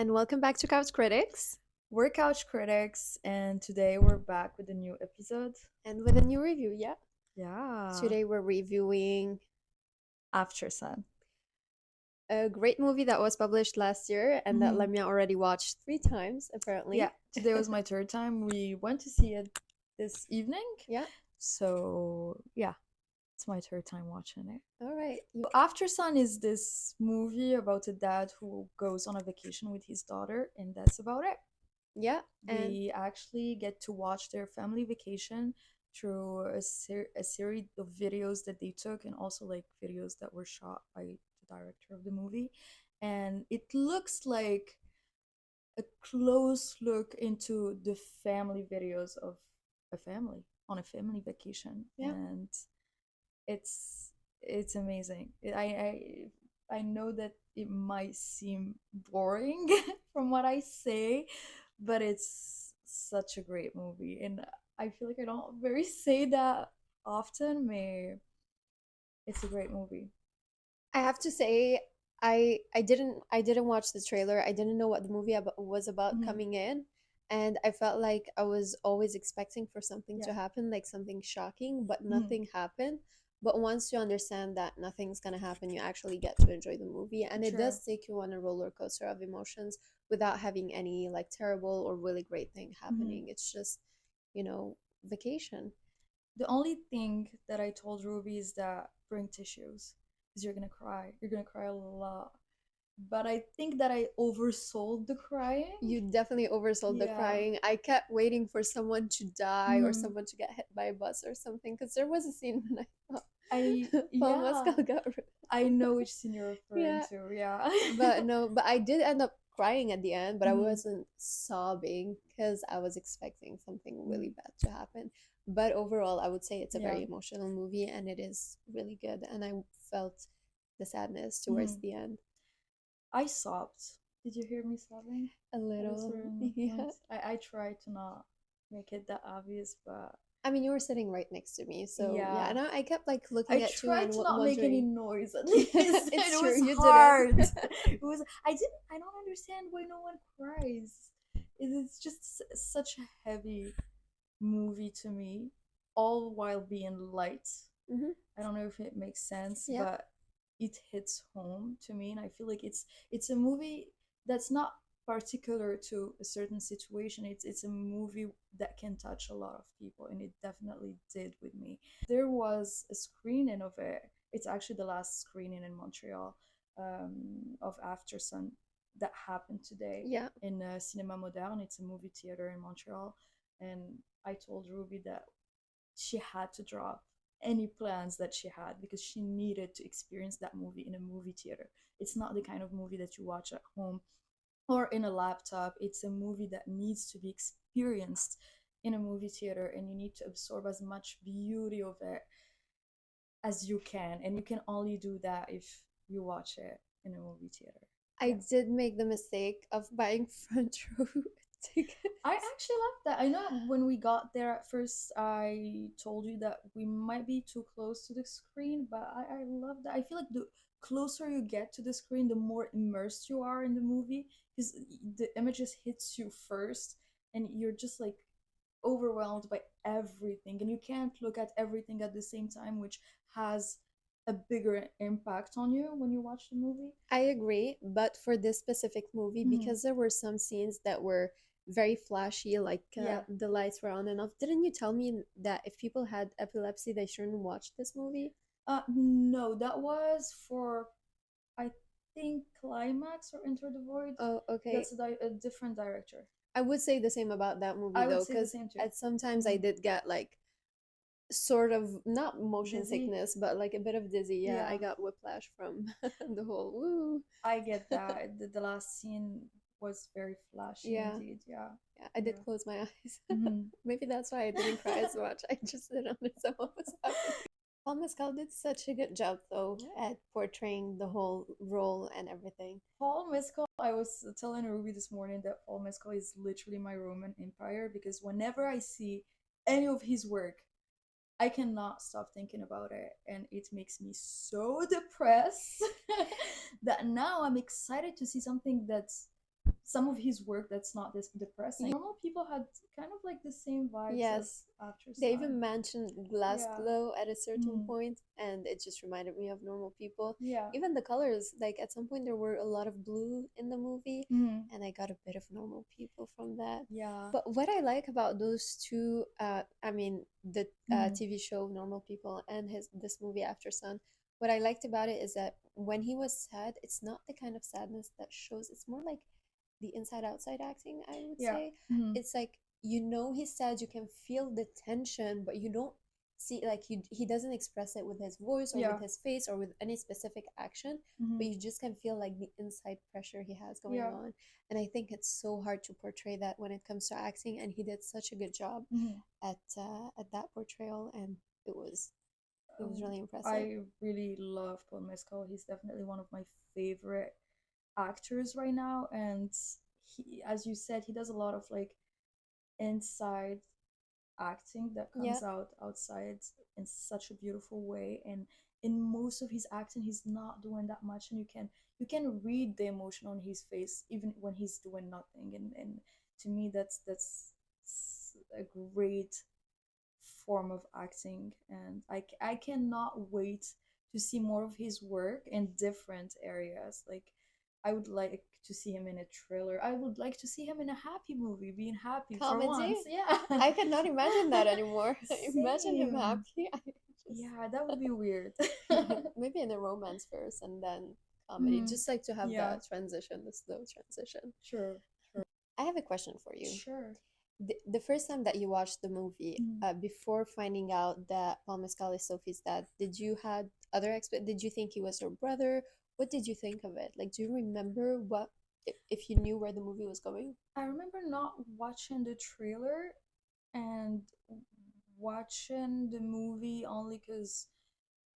and welcome back to Couch Critics We're Couch Critics, and today we're back with a new episode. and with a new review. Yeah, Yeah. today we're reviewing Aftersun. a great movie that was published last year and that Mhm. Lemia already watched 3 times, Yeah, apparently. today was my third time. We went to see it this evening. Yeah, So, yeah, it's my third time watching it. all right. Aftersun is this movie about a dad who goes on a vacation with his daughter, and that's about it. Yeah, and We actually get to watch their family vacation through a series of videos that they took, and also like videos that were shot by the director of the movie. And it looks like a close look into the family videos of a family on a family vacation. yeah, And it's it's amazing. I know that it might seem boring from what I say, but it's such a great movie, and I feel like I don't very say that often. May It's a great movie. I have to say, I didn't watch the trailer. I didn't know what the movie was about Mhm. coming in, and I felt like I was always expecting for something Yeah. to happen, like something shocking, but Mhm. nothing happened. But once you understand that nothing's gonna happen, you actually get to enjoy the movie, and it True. does take you on a roller coaster of emotions without having any like terrible or really great thing Mhm. happening. It's just, vacation. The only thing that I told Ruby is that bring tissues because you're gonna cry. You're gonna cry a lot. But I think that I oversold the crying. You definitely oversold the Yeah. crying. I kept waiting for someone to die or Mhm. someone to get hit by a bus or something because there was a scene when I thought Paul Yeah. Mescal got I know which scene you're referring yeah, to. Yeah. but no, but I did end up crying at the end, but I Mhm. wasn't sobbing because I was expecting something really Mhm. bad to happen. But overall, I would say it's a Yeah. very emotional movie and it is really good. And I felt the sadness towards Mhm. the end I sobbed. Did you hear me sobbing a at a little. certain point? Yeah. I try to not make it that obvious, but I mean, you were sitting right next to me, so yeah. yeah. And I kept like I looking at you tried and to not make any wondering. noise at least. It's It true, was you didn't. hard. It was. I don't understand why no one cries. It's just such a heavy movie to me, all while being light. Hmm. I don't know if it makes sense, Yeah, but it hits home to me, and I feel like it's a movie that's not particular to a certain situation. It's a movie that can touch a lot of people, and it definitely did with me. There was a screening of it. It's actually the last screening in Montreal, of Aftersun that happened today yeah. in Cinéma Moderne. It's a movie theater in Montreal, and I told Ruby that she had to drop any plans that she had because she needed to experience that movie in a movie theater. It's not the kind of movie that you watch at home or in a laptop. It's a movie that needs to be experienced in a movie theater, and you need to absorb as much beauty of it as you can. And you can only do that if you watch it in a movie theater. I Yeah. did make the mistake of buying front row I tickets. actually love that. I know when we got there at first, I told you that we might be too close to the screen, but I love that. I feel like the closer you get to the screen, the more immersed you are in the movie because the images hits you first, and you're just like overwhelmed by everything, and you can't look at everything at the same time, which has a bigger impact on you when you watch the movie. I agree, but for this specific movie, Hmm. because there were some scenes that were very flashy, like Yeah. the lights were on and off, didn't you tell me that if people had epilepsy, they shouldn't watch this movie? No, that was for, I think, Climax or Enter the Void. Oh, okay. That's a different director. I would say the same about that movie I would though, say the because same too. at sometimes I Hmm. did get like sort of not motion Dizzy. sickness, but like a bit of dizzy. Yeah, I Yeah, got whiplash from the whole woo. I get that. The last scene was very flashy Yeah, indeed. Yeah, yeah, I did yeah. close my eyes. Hmm. Maybe that's why I didn't cry as much. I just didn't understand what was happening. Paul Mescal did such a good job though at portraying the whole role and everything. Paul Mescal, I was telling Ruby this morning that Paul Mescal is literally my Roman Empire because whenever I see any of his work, I cannot stop thinking about it, and it makes me so depressed that now I'm excited to see something that's some of his work that's not this depressing. Normal people had kind of like the same vibes as Yes. After They Sun. even mentioned glass Yeah. glow at a certain Mm. point, and it just reminded me of normal people. Yeah. Even the colors, like at some point there were a lot of blue in the movie, Mm. and I got a bit of normal people from that. Yeah. But what I like about those two, I mean, the Mm. TV show Normal People and his this movie After Sun, what I liked about it is that when he was sad, it's not the kind of sadness that shows. It's more like the inside outside acting, I would Yeah. say. Mm. It's like you know he's sad, you can feel the tension, but you don't see like he doesn't express it with his voice or Yeah. with his face or with any specific action, but Mm. you just can feel like the inside pressure he has going Yeah. on. And I think it's so hard to portray that when it comes to acting, and he did such a good job Mm. at that portrayal, and it was really impressive. I really love Paul Mescal. He's definitely one of my favorite actors right now, and he, as you said, he does a lot of like inside acting that Yeah, comes out outside in such a beautiful way. And in most of his acting, he's not doing that much, and you can read the emotion on his face even when he's doing nothing. And to me, that's a great form of acting, and I cannot wait to see more of his work in different areas. Like, I would like to see him in a thriller. I would like to see him in a happy movie, being happy for comedy. once. Yeah. I cannot imagine that anymore. Imagine him Same. happy. I just Yeah, that would be weird. maybe in a romance first and then comedy, Mm, just like to have yeah, that transition, the slow transition. sure, sure, I have a question for you. sure. The first time that you watched the movie, Mm. before finding out that Paul Mescal is Sophie's dad, did you had other did you think he was her brother? What did you think of it? Like, do you remember what if you knew where the movie was going? I remember not watching the trailer and watching the movie only because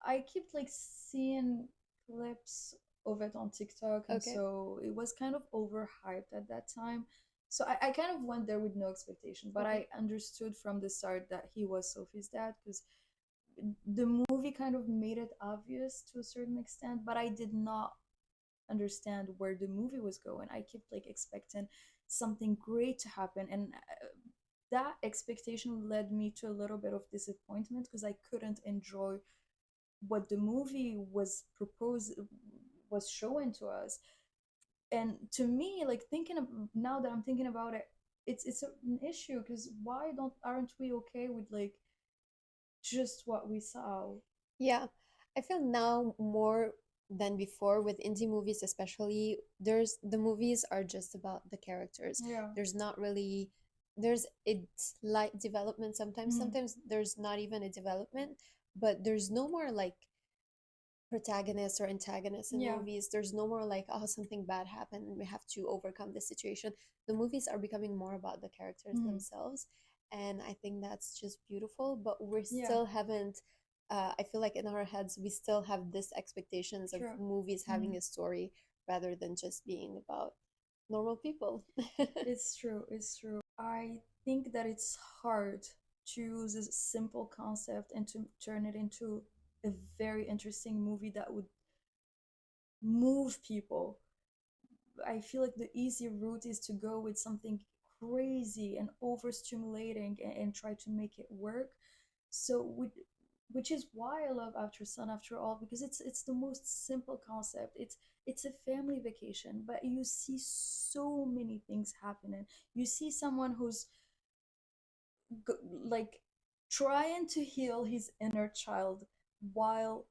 I keep like seeing clips of it on TikTok, and Okay. so it was kind of overhyped at that time. So I kind of went there with no expectation, but Okay. I understood from the start that he was Sophie's dad because the movie kind of made it obvious to a certain extent, but I did not understand where the movie was going. I kept like expecting something great to happen, and that expectation led me to a little bit of disappointment because I couldn't enjoy what the movie was showing to us. And to me, like thinking of now that I'm thinking about it, it's an issue because why don't aren't we okay with like just what we saw? Yeah, I feel now more than before with indie movies, especially, there's the movies are just about the characters. Yeah. There's not really, there's it's light development sometimes. Mm. Sometimes there's not even a development, but there's no more like protagonist or antagonist in Yeah. movies. There's no more like, oh, something bad happened and we have to overcome the situation. The movies are becoming more about the characters Mm. themselves. And I think that's just beautiful. But we Yeah. still haven't, I feel like in our heads, we still have this expectations of True. movies having Mm. a story rather than just being about normal people. It's true. It's true. I think that it's hard to use a simple concept and to turn it into a very interesting movie that would move people. I feel like the easy route is to go with something crazy and overstimulating and try to make it work. So which is why I love Aftersun after all, because it's the most simple concept. It's a family vacation, but you see so many things happening. You see someone who's like trying to heal his inner child while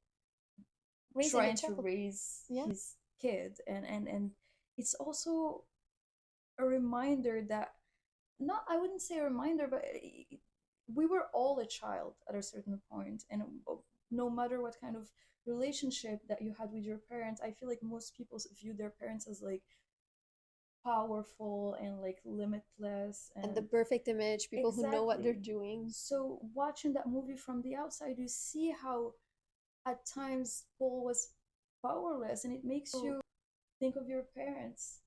Raising a trying to child. raise Yeah. his kid. And it's also a reminder that, not, I wouldn't say a reminder, but we were all a child at a certain point, and no matter what kind of relationship that you had with your parents, I feel like most people view their parents as like powerful and like limitless. And the And perfect image, people who know what they're exactly, doing. so watching that movie from the outside, you see how at times Paul was powerless, and it makes you think of your parents,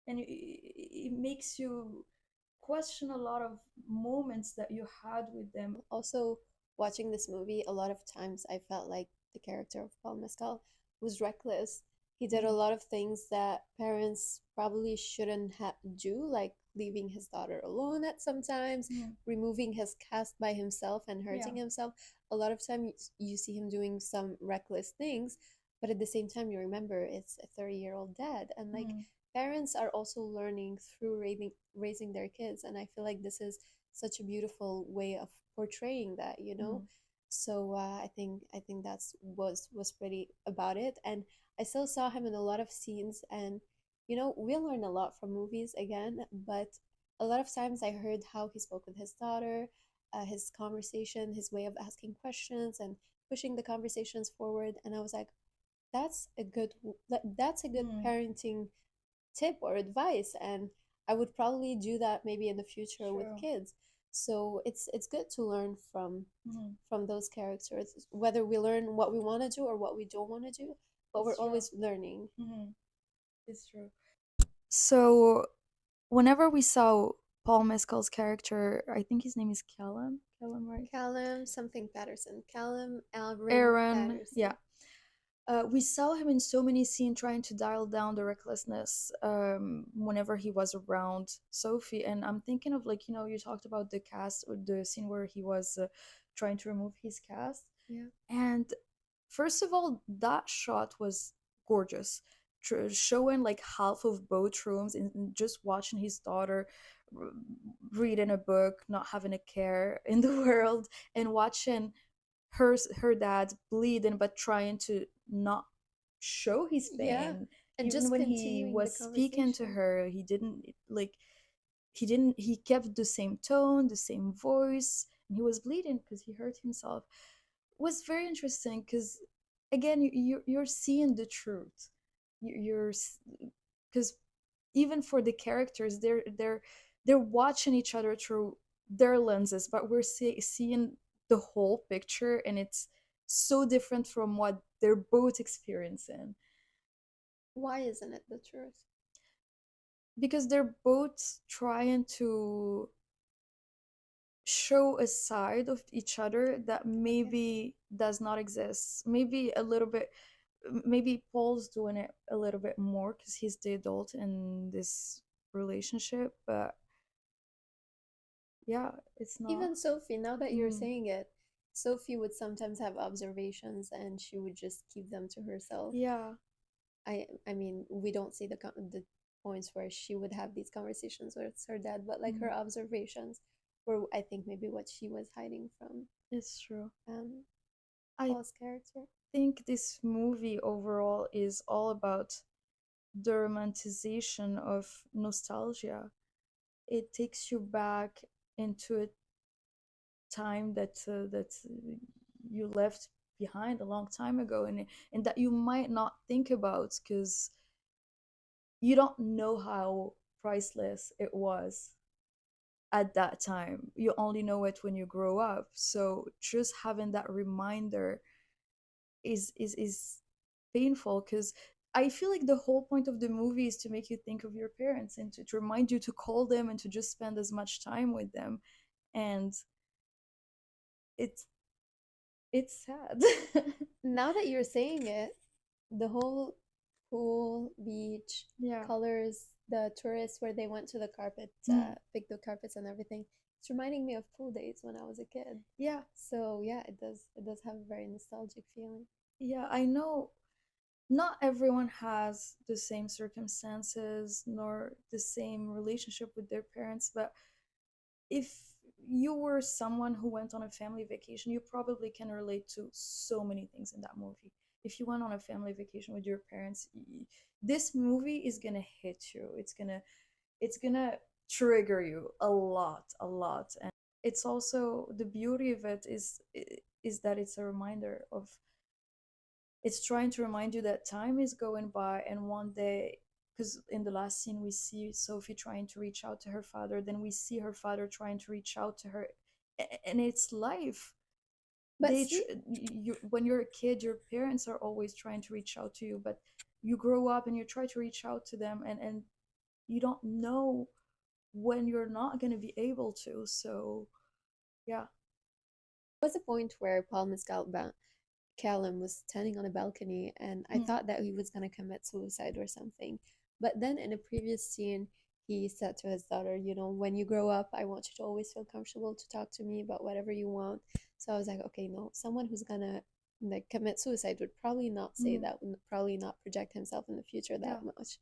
and it makes you question a lot of moments that you had with them. Also, watching this movie, a lot of times I felt like the character of Paul Mescal was reckless. He did a Mm. lot of things that parents probably shouldn't do, like leaving his daughter alone at sometimes, Mm. removing his cast by himself and Yeah. hurting himself. A lot of time you see him doing some reckless things, but at the same time you remember it's a 30-year-old dad. And like Mm. parents are also learning through raising their kids, and I feel like this is such a beautiful way of portraying that, you know? Mm. So I think that's was pretty about it. And I still saw him in a lot of scenes, and we learn a lot from movies again, but a lot of times I heard how he spoke with his daughter, his conversation, his way of asking questions and pushing the conversations forward, and I was like, that's a good Mm. parenting tip or advice, and I would probably do that maybe in the future with True. kids. So it's good to learn Mm. from those characters, whether we learn what we want to do or what we don't want to do, but we're It's true. always learning. Mm. It's true. So whenever we saw Paul Mescal's character, I think his name is Callum. Callum, right? Callum something Patterson, Callum Alvin Aaron. Yeah. Patterson. We saw him in so many scenes trying to dial down the recklessness whenever he was around Sophie. And I'm thinking of, like, you talked about the cast, or the scene where he was trying to remove his cast. Yeah. And first of all, that shot was gorgeous, showing like half of both rooms, and just watching his daughter r- reading a book, not having a care in the world, and watching her dad bleeding but trying to not show his Yeah. pain. And Even just when he continuing the was speaking to conversation. her, he didn't like he kept the same tone, the same voice, and he was bleeding because he hurt himself. It was very interesting because, again, you're seeing the truth. You're because even for the characters, they're watching each other through their lenses, but we're seeing the whole picture, and it's so different from what they're both experiencing, Why isn't it the truth? because they're both trying to show a side of each other that Okay. maybe does not exist. Maybe a little bit, maybe Paul's doing it a little bit more because he's the adult in this relationship, but yeah, it's not. Even Sophie, now that you're Mm, saying it, Sophie would sometimes have observations and she would just keep them to herself. yeah. I mean, we don't see the points where she would have these conversations with her dad, but like her Mm, observations were, I think, maybe what she was hiding from it's true. um I Paul's character. think this movie overall is all about the romanticization of nostalgia. It takes you back into a time that you left behind a long time ago, and that you might not think about because you don't know how priceless it was at that time. You only know it when you grow up. So just having that reminder is painful because I feel like the whole point of the movie is to make you think of your parents and to remind you to call them and to just spend as much time with them. And it's it's sad. Now that you're saying it, the whole pool, beach, Yeah. colors, the tourists where they went to the carpet, Mm. pick the carpets and everything, it's reminding me of pool days when I was a kid. Yeah. So yeah, it does have a very nostalgic feeling. Yeah, I know not everyone has the same circumstances nor the same relationship with their parents, but if you were someone who went on a family vacation, you probably can relate to so many things in that movie. If you went on a family vacation with your parents, this movie is gonna hit you. It's gonna trigger you a lot, a lot. And it's also the beauty of it is that it's a reminder of, it's trying to remind you that time is going by, and one day, because in the last scene we see Sophie trying to reach out to her father, then we see her father trying to reach out to her, and it's life. But see, When you're a kid, your parents are always trying to reach out to you, but you grow up and you try to reach out to them, and you don't know when you're not going to be able to. So yeah. was a point where Paul Mescal Callum was standing on a balcony, and I Mm. thought that he was gonna commit suicide or something. But then in a previous scene, he said to his daughter, you know, when you grow up, I want you to always feel comfortable to talk to me about whatever you want. So I was like, okay, no, someone who's gonna like commit suicide would probably not say Mm. that, would probably not project himself in the future Yeah. that much.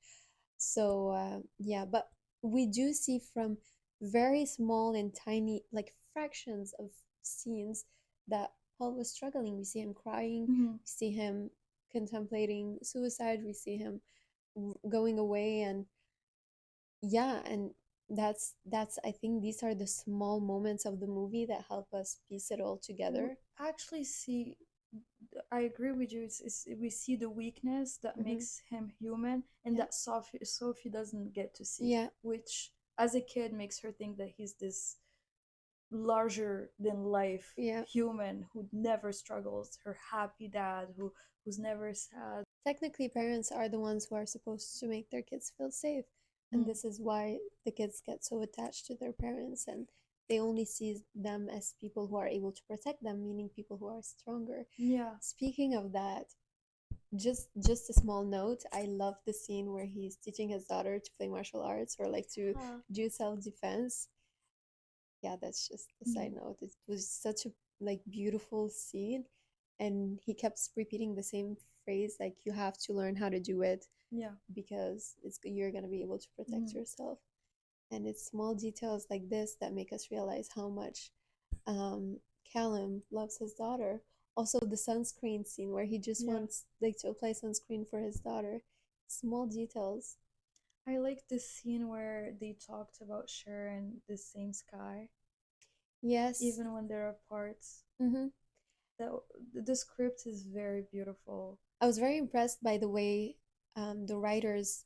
So yeah, but we do see from very small and tiny, like fractions of scenes that Paul was struggling. We see him crying, Mm-hmm. we see him contemplating suicide, we see him going away, and yeah, and that's I think these are the small moments of the movie that help us piece it all We together. actually see, I agree with you. We see the weakness that Hmm. makes him human, and Yeah, that Sophie doesn't get to see, yeah, which as a kid makes her think that he's this larger than life yeah. human who never struggles, her happy dad who's never sad. Technically, parents are the ones who are supposed to make their kids feel safe. And Mm. this is why the kids get so attached to their parents and they only see them as people who are able to protect them, meaning people who are stronger. Yeah. Speaking of that, just a small note, I love the scene where he's teaching his daughter to play martial arts or like to Huh. do self-defense. Yeah, that's just a side Mm. note. It was such a like beautiful scene, and he kept repeating the same phrase like you have to learn how to do it Yeah. because it's you're gonna be able to protect Mm. yourself. And it's small details like this that make us realize how much Callum loves his daughter. Also, the sunscreen scene where he just Yeah. wants like to apply sunscreen for his daughter. Small details. I like this scene where they talked about sharing the same sky, Yes. even when they're apart. Mm-hmm. That the script is very beautiful. I was very impressed by the way the writers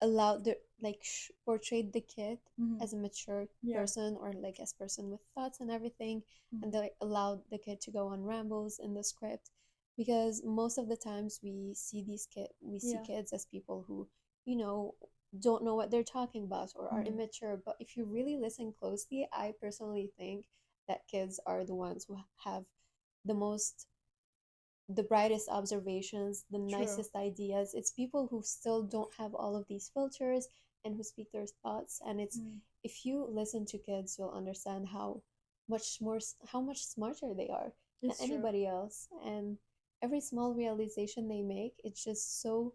allowed the like portrayed the kid Hmm. as a mature Yeah. person or like as person with thoughts and everything, and Hmm. they allowed the kid to go on rambles in the script because most of the times we see Yeah. kids as people who you know don't know what they're talking about or are Mm. immature, but if you really listen closely, I personally think that kids are the ones who have the most the brightest observations, the True. nicest ideas. It's people who still don't have all of these filters and who speak their thoughts. And it's Mm. if you listen to kids, you'll understand how much smarter they are than It's true. anybody else. And every small realization they make, it's just so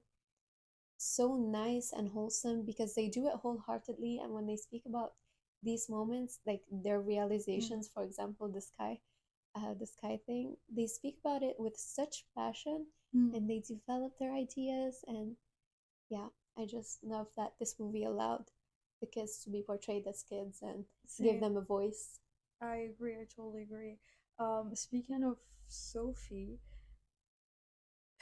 nice and wholesome because they do it wholeheartedly. And when they speak about these moments, like their Mm. realizations, for example, the sky thing, they speak about it with such passion Mm. and they develop their ideas. And yeah, I just love that this movie allowed the kids to be portrayed as kids and give Same. them a voice. I agree. I totally agree. Speaking of Sophie,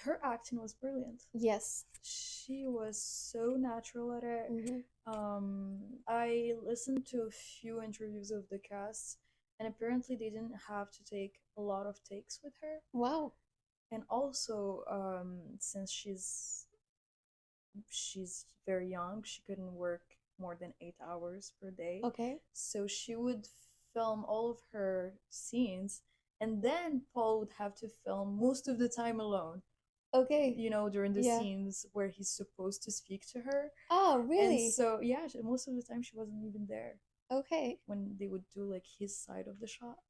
her acting was brilliant. Yes. She was so natural at it. Mm-hmm. I listened to a few interviews of the cast, and apparently they didn't have to take a lot of takes with her. Wow. And also, since she's very young, she couldn't work more than 8 hours per day, Okay. so she would film all of her scenes, and then Paul would have to film most of the time alone, Okay. during the Yeah. scenes where he's supposed to speak to her. Oh, And really? so, yeah, most of the time she wasn't even there Okay. when they would do like his side of the shot.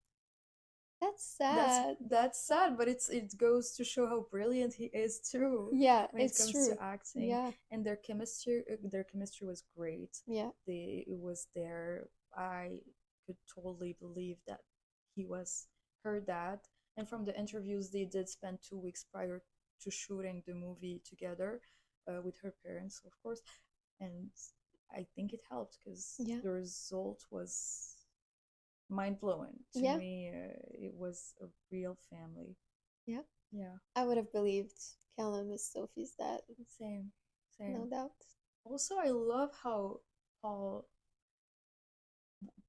That's That's sad. that's sad, but it goes to show how brilliant he is too Yeah, when it it's comes true. to acting. Yeah. And their chemistry was great. Yeah. It was there. I could totally believe that he was her dad. And from the interviews, they did spend 2 weeks prior to shooting the movie together, with her parents, of course. And I think it helped because Yeah. the result was mind blowing to Yeah. me. It was a real family. Yeah. Yeah, I would have believed Callum is Sophie's dad, same, no same. doubt. Also, I love how Paul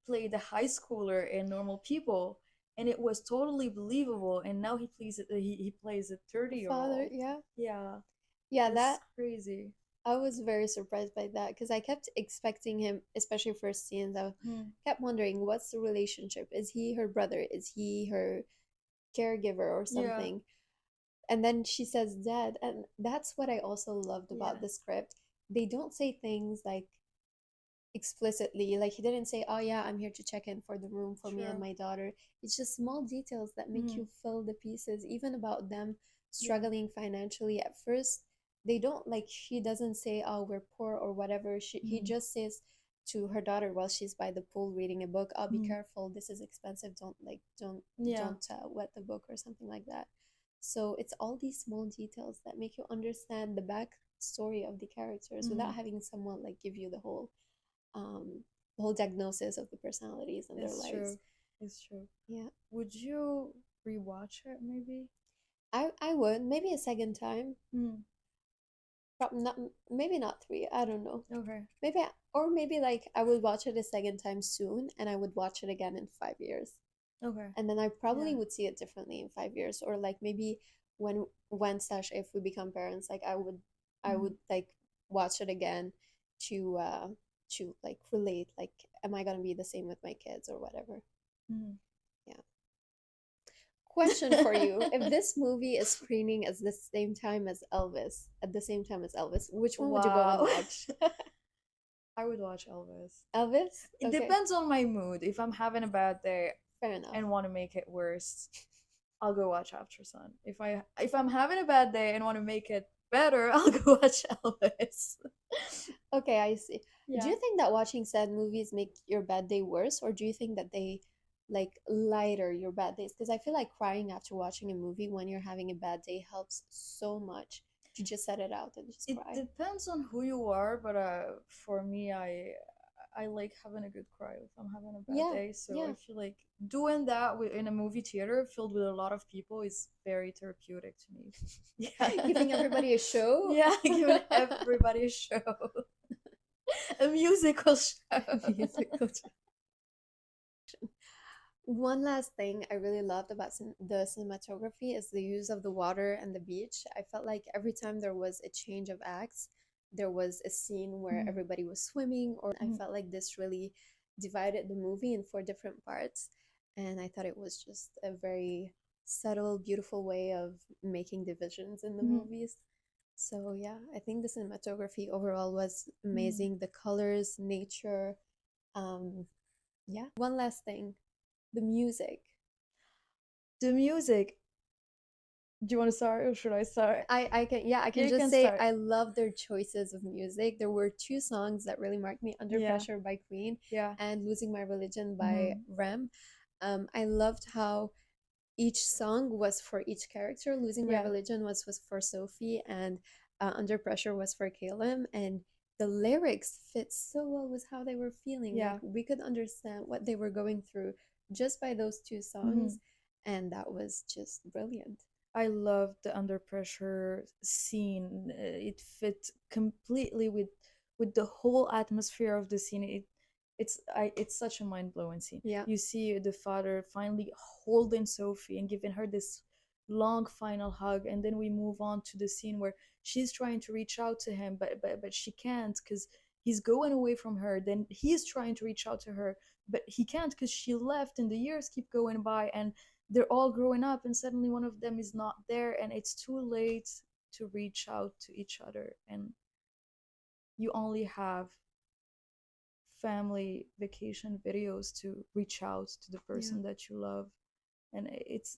played a high schooler in Normal People, and it was totally believable. And now he plays a The 30 year father, old. yeah. Yeah, Yeah, that's that crazy. I was very surprised by that because I kept expecting him, especially first scenes. I Mm. kept wondering, what's the relationship? Is he her brother? Is he her? caregiver or Yeah. something, and then she says dead, and that's what I also loved about Yeah. the script. They don't say things like explicitly, like he didn't say, oh yeah, I'm here to check in for the room for me and True. my daughter. It's just small details that make Mm. you fill the pieces, even about them Yeah. struggling financially at first. They don't, like, she doesn't say, oh, we're poor or whatever. He Mm. just says to her daughter while she's by the pool reading a book, oh, be Mm. careful, this is expensive, don't, like, Yeah. don't wet the book or something like that. So it's all these small details that make you understand the backstory of the characters Mm. without having someone like give you um, the whole diagnosis of the personalities and their It's lives. true. It's true. Yeah, Would you rewatch it maybe? I would maybe a second time. Mm. Probably not, maybe not three. I don't know. Okay. Maybe, or maybe like I would watch it a second time soon, and I would watch it again in 5 years, Okay. and then I probably Yeah. would see it differently in 5 years, or like maybe when slash if we become parents, like I Mm. would like watch it again to like relate, like am I gonna be the same with my kids or whatever. Mm. Yeah. Question for you. If this movie is screening at the same time as Elvis, which one would you go and Wow. watch? I would watch Elvis. Elvis? It Okay, depends on my mood. If I'm having a bad day fair enough. and want to make it worse, I'll go watch Aftersun. If I'm having a bad day and want to make it better, I'll go watch Elvis. Okay, I see. Do Yeah. you think that watching sad movies make your bad day worse, or do you think that they like lighter your bad days? Because I feel like crying after watching a movie when you're having a bad day helps so much to just set it out and just It cry. depends on who you are, but for me, I like having a good cry if I'm having a bad Yeah, day. So yeah. I feel like doing that in a movie theater filled with a lot of people is very therapeutic to me. Giving Yeah. everybody a show. Yeah, giving everybody a show. A musical show. Musical. One last thing I really loved about the cinematography is the use of the water and the beach. I felt like every time there was a change of acts, there was a scene where Mhm. everybody was swimming, or I Mhm. felt like this really divided the movie in four different parts. And I thought it was just a very subtle, beautiful way of making divisions in the Mhm. movies. So yeah, I think the cinematography overall was Mhm. amazing. The colors, nature, yeah. One last thing, the music. The music. Do you want to start or should I start? I can, yeah, I can You just can say start. I love their choices of music. There were two songs that really marked me: Under Yeah. Pressure by Queen Yeah. and Losing My Religion by Mhm. Rem. I loved how each song was for each character. Losing My Yeah. Religion was for Sophie, and Under Pressure was for Caleb. And the lyrics fit so well with how they were feeling. Like Yeah. we could understand what they were going through just by those two songs, Mhm. and that was just brilliant. I love the under pressure scene. It fit completely with the whole atmosphere of the scene. It's such a mind blowing scene. Yeah. You see the father finally holding Sophie and giving her this long final hug, and then we move on to the scene where she's trying to reach out to him, but she can't because he's going away from her. Then he's trying to reach out to her, but he can't because she left, and the years keep going by, and they're all growing up, and suddenly one of them is not there, and it's too late to reach out to each other, and you only have family vacation videos to reach out to the Yeah. person that you love. And it's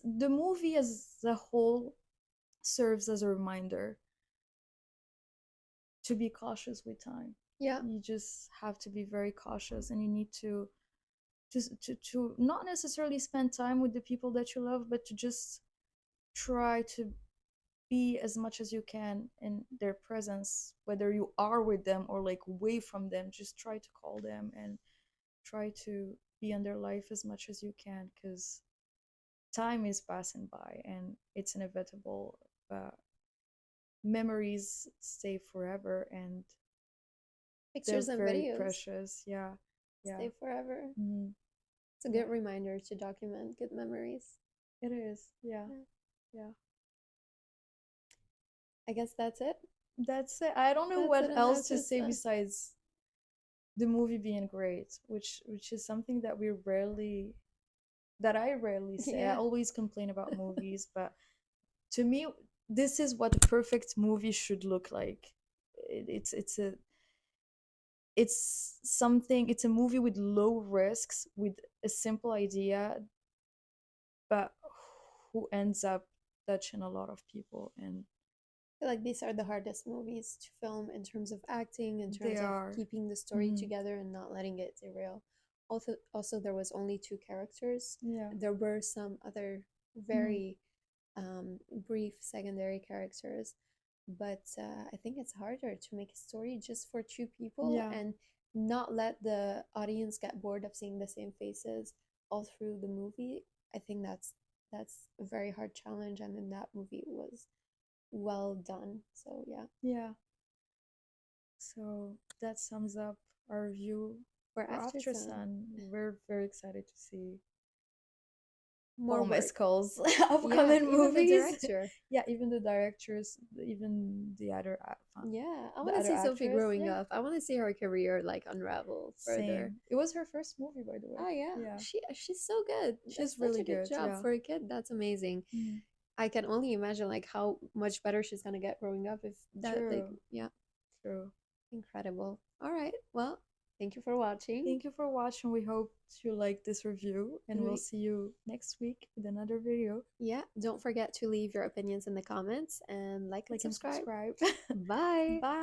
the movie as a whole serves as a reminder to be cautious with time. Yeah. You just have to be very cautious, and you need to just to not necessarily spend time with the people that you love, but to just try to be as much as you can in their presence, whether you are with them or like away from them. Just try to call them and try to be in their life as much as you can, because time is passing by and it's inevitable. Memories stay forever, and they're Pictures and very videos precious. Yeah. Yeah. stay forever. Hmm. It's a Yeah. good reminder to document good memories. It is. Yeah. Yeah. Yeah. I guess that's it. That's it. I don't know That's it what in else to say Aftersun. besides the movie being great, which is something that we rarely that I rarely say. I Yeah. always complain about movies, but to me, this is what the perfect movie should look like. It's something. It's a movie with low risks, with a simple idea, but who ends up touching a lot of people, and Feel like these are the hardest movies to film in terms of acting, in they terms of are. keeping the story Hmm. together and not letting it derail. Also, there was only two characters. Yeah. There were some other Hmm. very brief secondary characters, but I think it's harder to make a story just for two people Yeah. and not let the audience get bored of seeing the same faces all through the movie. I think that's a very hard challenge, and in that movie it was well done. So yeah, Yeah. So that sums up our review we're for after After sun. Sun. We're very excited to see More Paul work. Mescal's Yeah, upcoming even the movies. director. Yeah, even the directors, even Yeah, I the want to other see Sophie actress. growing Yeah, up. I want to see her career like unravel further. same. It was her first movie, by the way. Oh yeah, Yeah, she's so good. That's she's such really a good good. job Yeah. for a kid. That's amazing. Mm. I can only imagine like how much better she's gonna get growing up if that like True. yeah, True. incredible. All right, well, thank you for watching. Thank you for watching. We hope you like this review, and we'll We, see you next week with another video. yeah, don't forget to leave your opinions in the comments and like and Like and subscribe. subscribe. Bye. Bye.